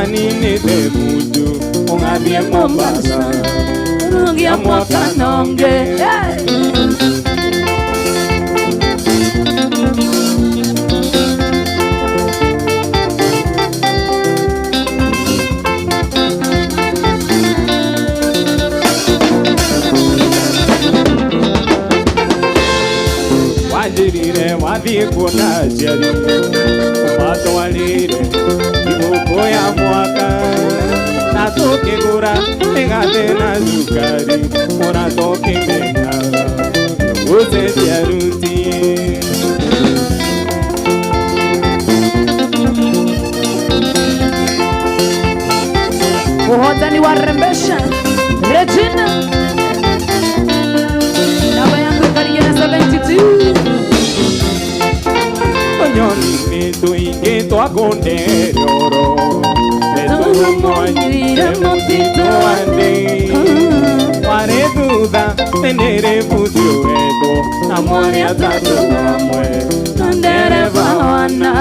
nini te butu Ungadie Mombasa Rungia mwaka nonge Wajirire wadhi kuna jari Wato walire Ibuko ya mwaka Natoke gura Engate na zukari Mona toke mekala Use tiaruti Uhodani warembesha Regina Namba yangu Karigena 72 Nyoni tuinge twakonde roro Beturu mwanyire mutito ande Ware duda tenere putio eto Namwari atatu namwe Ndereva wana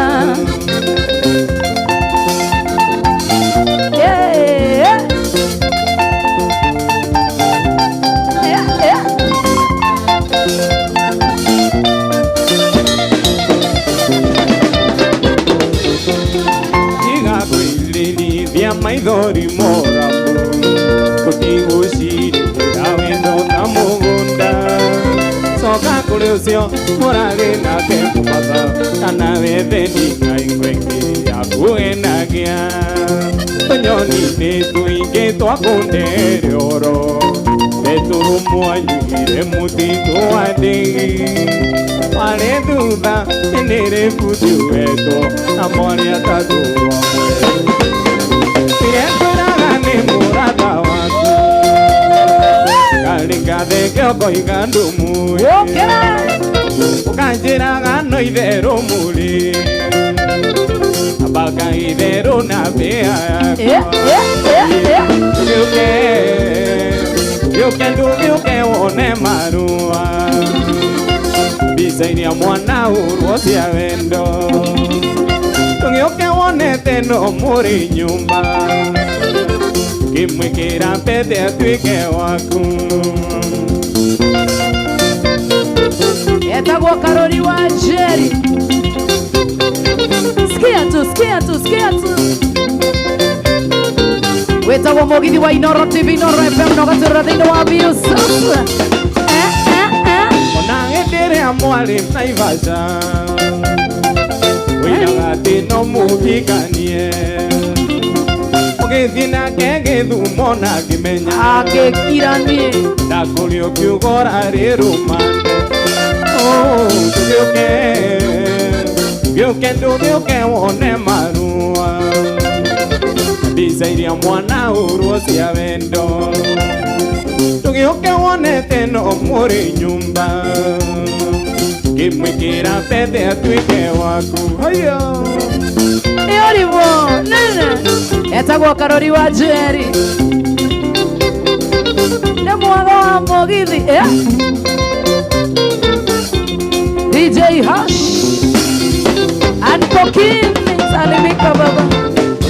Maidori morambo Koti ushiri Awendo tamugunda Soka kuleusio Morage na tempo pasa Kana veveni Ngaingwengi Yakuenagia Tonyoni ne tuinge Tuakundere oro Beturu muanyire Mutito ade Wale duda Tenere putu eto Amori atatu amwe Murata waku Kalinga de kyoko igandumu Ukanjira gano idero muli Abaka idero na bea Yuke one marua Bisaini ya mwana uruosi ya wendo Yuke one teno muri nyumba Kimwikira pete atwike waku Etagwa Karori wa Jerry Sikia tu Wetagwa Mogithi wa Inoro TV Inoro FM Nogatura thĩinĩ wa Biosas Ona ng'endere amwari Naivasha Wĩnaga tĩno mũhikanie Githina kenge thumona kimenya Agĩkiranie Ndakurio kiugora rirumande Gĩũke ndũgĩũke wone marua Mbica iria mwana urwo cia wendo Ndũgĩũke wone teno mũrĩ nyumba Ngĩmwĩkĩra pete atuĩke waku Hayo Yorivo nene Etagwa Karori wa Jerry Nemwaga wa Mogithi DJ Hush And Pokin Salimika baba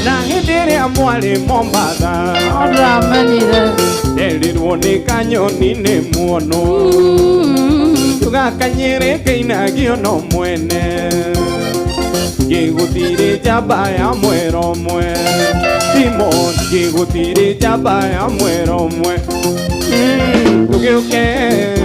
Na hĩndĩ ĩrĩa mwarĩ Mombasa Oramenire Nderirwo nĩ kanyoni nĩ muono Tũgakanyĩrĩ kĩinagio no mwene Gĩgũtirĩ njamba ya mwero mwe Simon gĩgũtirĩ njamba ya mwero mwe Tũgĩũke